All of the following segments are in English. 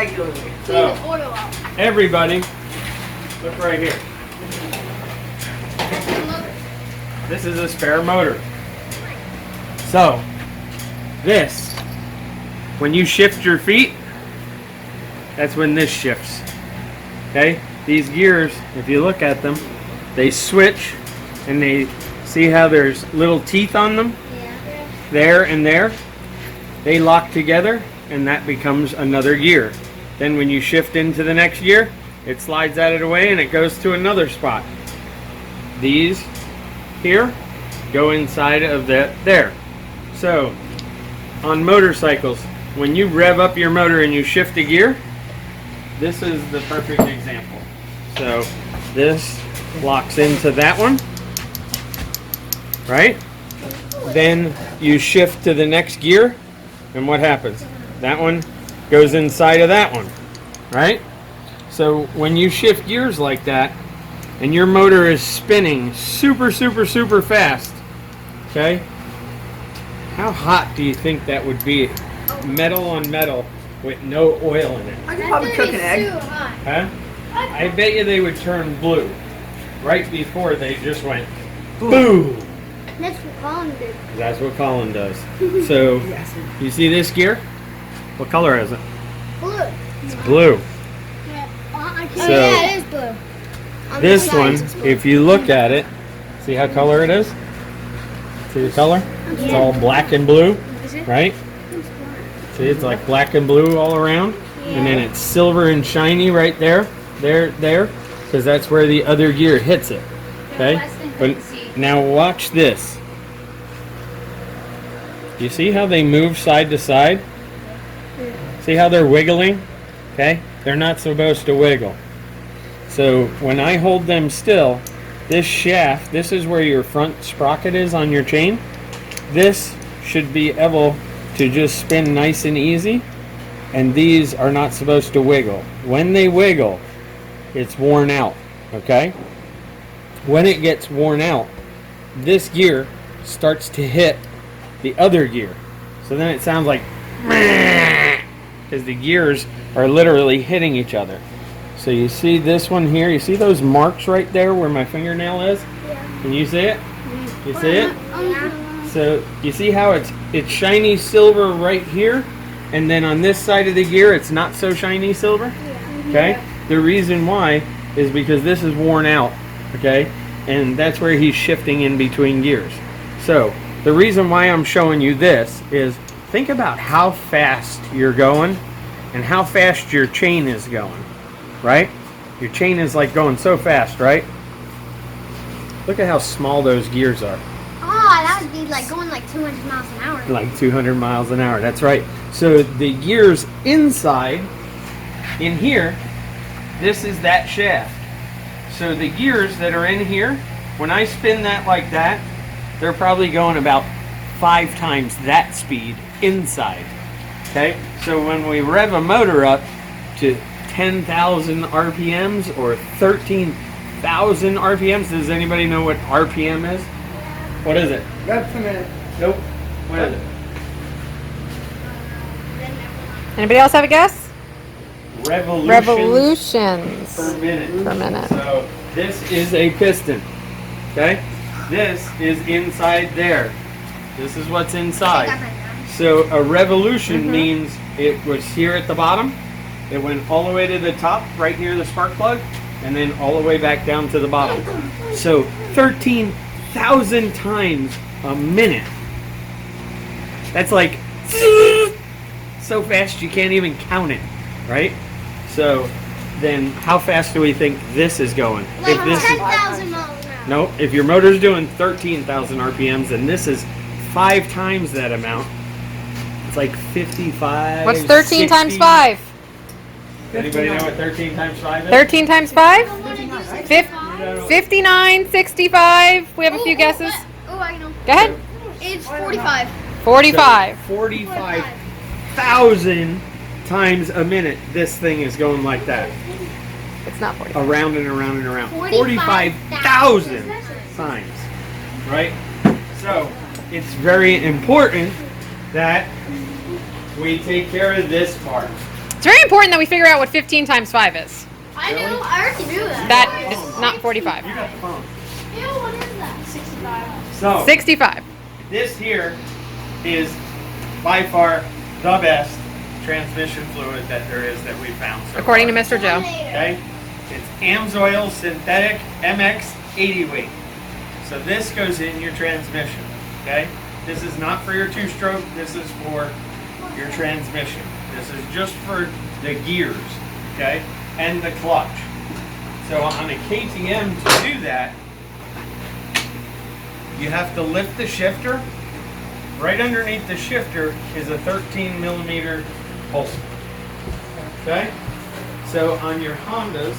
regularly. So, everybody, look right here. This is a spare motor. So, this, when you shift your feet, that's when this shifts. Okay? These gears, if you look at them, they switch and they see how there's little teeth on them? Yeah. There and there. They lock together and that becomes another gear. Then when you shift into the next gear, it slides out of the way and it goes to another spot. These here go inside of that there. So on motorcycles, when you rev up your motor and you shift a gear, this is the perfect example. So this locks into that one, right? Then you shift to the next gear and what happens? That one goes inside of that one, right? So when you shift gears like that and your motor is spinning super fast, okay? How hot do you think that would be? Metal on metal with no oil in it. I could probably cook an egg. Huh? I bet you they would turn blue right before they just went boom. That's what Colin did. That's what Colin does. So, you see this gear? What color is it? Blue. It's blue. So, yeah, it is blue. This one, if you look at it, see how color it is? See the color? It's all black and blue, right? See, it's like black and blue all around. And then it's silver and shiny right there, because that's where the other gear hits it. Okay? But now watch this. You see how they move side to side? See how they're wiggling? Okay? They're not supposed to wiggle. So when I hold them still, this shaft, this is where your front sprocket is on your chain. This should be able to just spin nice and easy, and these are not supposed to wiggle. When they wiggle, it's worn out, okay? When it gets worn out, this gear starts to hit the other gear. So then it sounds like because the gears are literally hitting each other. So you see this one here, you see those marks right there where my fingernail is? Yeah. Can you see it? You see it? So you see how it's shiny silver right here, and then on this side of the gear it's not so shiny silver? Yeah. Okay? The reason why is because this is worn out, okay? And that's where he's shifting in between gears. So the reason why I'm showing you this is think about how fast you're going and how fast your chain is going, right? Your chain is like going so fast, right? Look at how small those gears are. That would be like going like 200 miles an hour. Like 200 miles an hour, that's right. So the gears inside, in here, this is that shaft. So the gears that are in here, when I spin that like that, they're probably going about 5 times that speed inside. Okay? So when we rev a motor up to 10,000 RPMs or 13,000 RPMs, does anybody know what RPM is? What is it? Rev per minute. Nope. What is it? Anybody else have a guess? Revolutions per minute. So this is a piston. Okay? This is inside there. This is what's inside. So a revolution means it was here at the bottom. It went all the way to the top, right near the spark plug, and then all the way back down to the bottom. So 13,000 times a minute. That's like so fast you can't even count it, right? So then how fast do we think this is going? Like if this 10,000 miles an hour. No, if your motor's doing 13,000 RPMs and this is 5 times that amount, it's like 55. What's 13 times 5? Anybody know what 13 times 5 is? 13 times 5? 59, 65. We have a few guesses. Oh, I know. Go ahead. It's 45. 45. So 45,000 times a minute this thing is going like that. It's not 45. Around and around and around. 45,000 times. Right? So it's very important that we take care of this part. It's very important that we figure out what 15 times 5 is. I know. I already knew that. That is not 45. You got the phone. Ew, what is that? 65. So 65. this here is by far the best transmission fluid that there is that we found so According to far. Mr. Joe. Okay, it's AMSOIL synthetic MX 80 weight. So this goes in your transmission. Okay, this is not for your two-stroke. This is for your transmission. This is just for the gears. Okay, and the clutch. So on a KTM to do that, you have to lift the shifter. Right underneath the shifter is a 13 millimeter holster. Okay? So on your Hondas,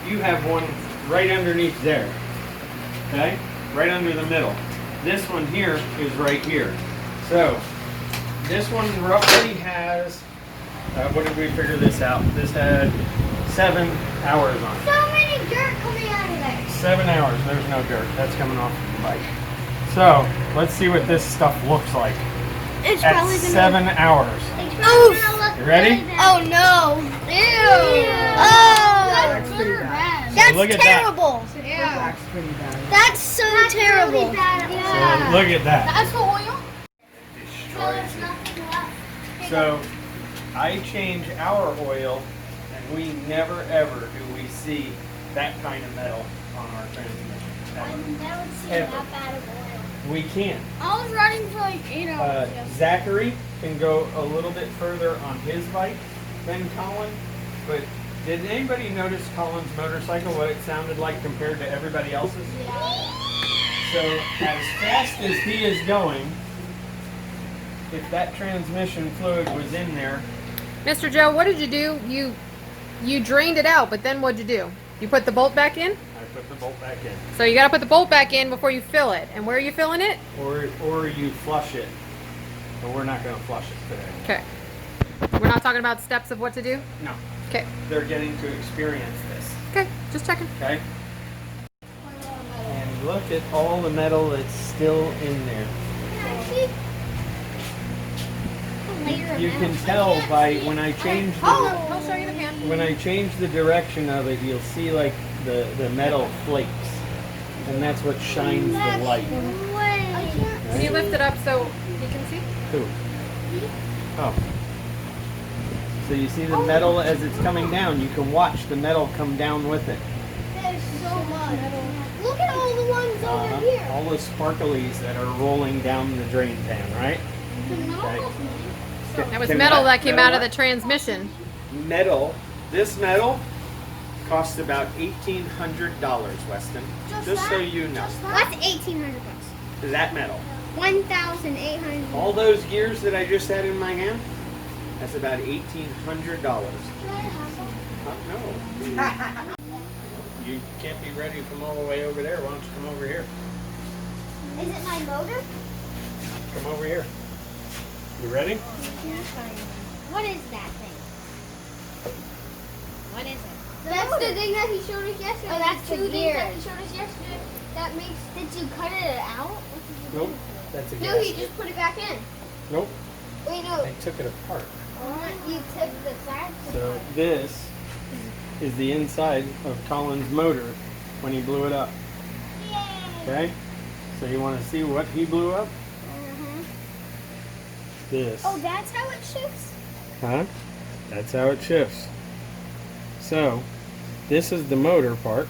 you have one right underneath there. Okay? Right under the middle. This one here is right here. So this one roughly has, what did we figure this out? This had 7 hours on it. So many dirt coming out of there. 7 hours. There's no dirt. That's coming off the bike. So let's see what this stuff looks like It's at probably gonna 7 hours. It's probably gonna look You ready? good then. Oh no! Ew! Oh, that's good or bad? That's Look at that. terrible. Yeah. That's so terrible. So look at that. That's the oil. Destroys it. So I change our oil, and we never ever do we see that kind of metal on our transmission. I never seen Ever. that bad of oil. We can't. I was riding for like 8 hours. Zachary can go a little bit further on his bike than Colin, but did anybody notice Colin's motorcycle, what it sounded like compared to everybody else's? So as fast as he is going, if that transmission fluid was in there, Mr. Joe, what did you do? You drained it out, but then what'd you do? You put the bolt back in? I put the bolt back in. So you gotta put the bolt back in before you fill it. And where are you filling it? Or you flush it. But we're not going to flush it today. Okay. We're not talking about steps of what to do? No. Okay. They're getting to experience this. Okay, just checking. Okay? And look at all the metal that's still in there. You can tell by when I change the I'll show you the pan. when I change the direction of it, you'll see like the metal flakes, and that's what shines the light. Can you lift it up so you can see? Who? Oh. So you see the metal as it's coming down. You can watch the metal come down with it. There's so much. Look at all the ones over here. All the sparklies that are rolling down the drain pan, right? That was metal that came out of the transmission. Metal. This metal costs about $1,800, Weston. Just so you know. That's $1,800. That metal. 1,800. All those gears that I just had in my hand, that's about $1,800. No. You can't be ready from all the way over there. Why don't you come over here? Is it my motor? Come over here. You ready? What is that thing? What is it? That's the thing that he showed us yesterday. Oh, that's two things that he showed us yesterday. That makes. Did you cut it out? Nope. That's a No, he gasket. just put it back in. Nope. Wait, no. I took it apart. You took the side. So this is the inside of Colin's motor when he blew it up. Yay. Okay? So you want to see what he blew up? This. Oh, that's how it shifts? Huh? That's how it shifts. So, this is the motor part.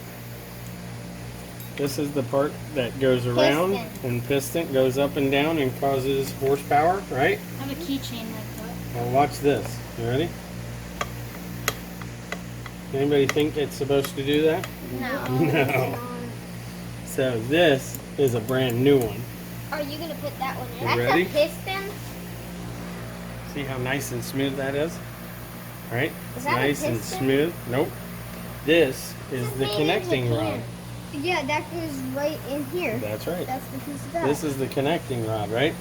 This is the part that goes around and piston goes up and down and causes horsepower, right? I have a keychain like that. Now watch this. You ready? Anybody think it's supposed to do that? No. No. So this is a brand new one. Are you going to put that one in? You That's ready? a piston? See how nice and smooth that is? Right? Is that a Nice and piston? smooth. Nope. This is the made in connecting Japan. rod. Yeah, that goes right in here. That's right. That's the piece of that. This is the connecting rod, right?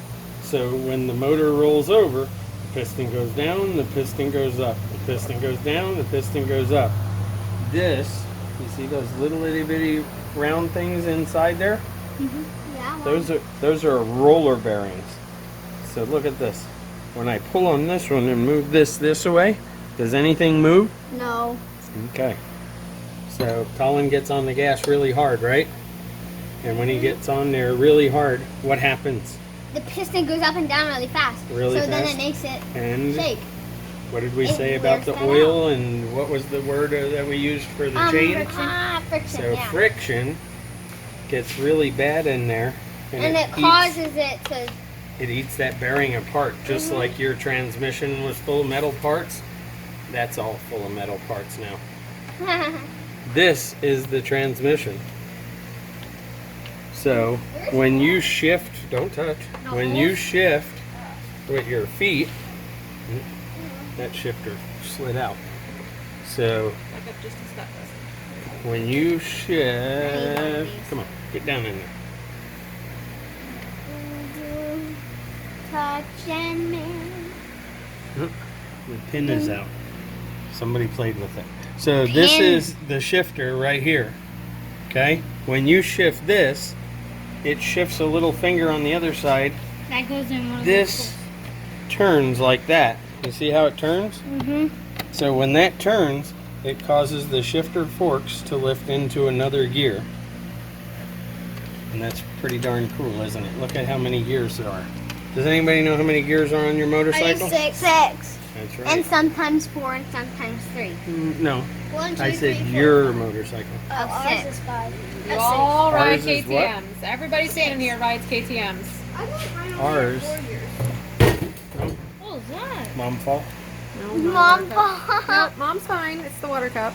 So when the motor rolls over, the piston goes down, the piston goes up. The piston goes down, the piston goes up. This, you see those little itty bitty round things inside there? Yeah, Those are roller bearings. So look at this. When I pull on this one and move this away, Does anything move? No. Okay. So Colin gets on the gas really hard, right? And when he gets on there really hard, what happens? The piston goes up and down really fast. Really so then fast? it makes it And shake. what did we It say about the wears that oil and what was the word that we used for the chain? Friction. So Yeah. friction gets really bad in there. And it causes it to. It eats that bearing apart, just like your transmission was full of metal parts. That's all full of metal parts now. This is the transmission. So when you shift, don't touch. When you shift with your feet, that shifter slid out. So when you shift, come on, get down in there. Touch and me. The pin is out. Somebody played with it. So this is the shifter right here. Okay? When you shift this, it shifts a little finger on the other side. That goes in one of This turns like that. You see how it turns? Mm-hmm. So when that turns, it causes the shifter forks to lift into another gear. And that's pretty darn cool, isn't it? Look at how many gears there are. Does anybody know how many gears are on your motorcycle? Six. That's right. And sometimes 4 and sometimes 3. No, 1, 2, I 3, said 4. your motorcycle. Oh, 6. You all ride Ours is what? KTMs. Everybody standing here rides KTMs. Ours. What was that? Mom fault. No, Mom. No, Mom's fine. It's the water cup.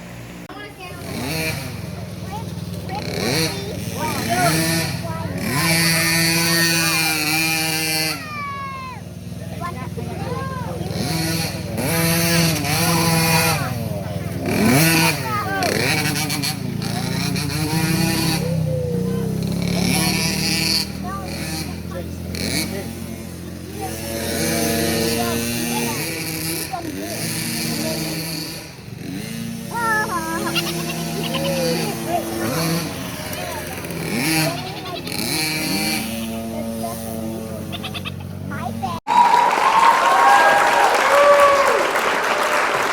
I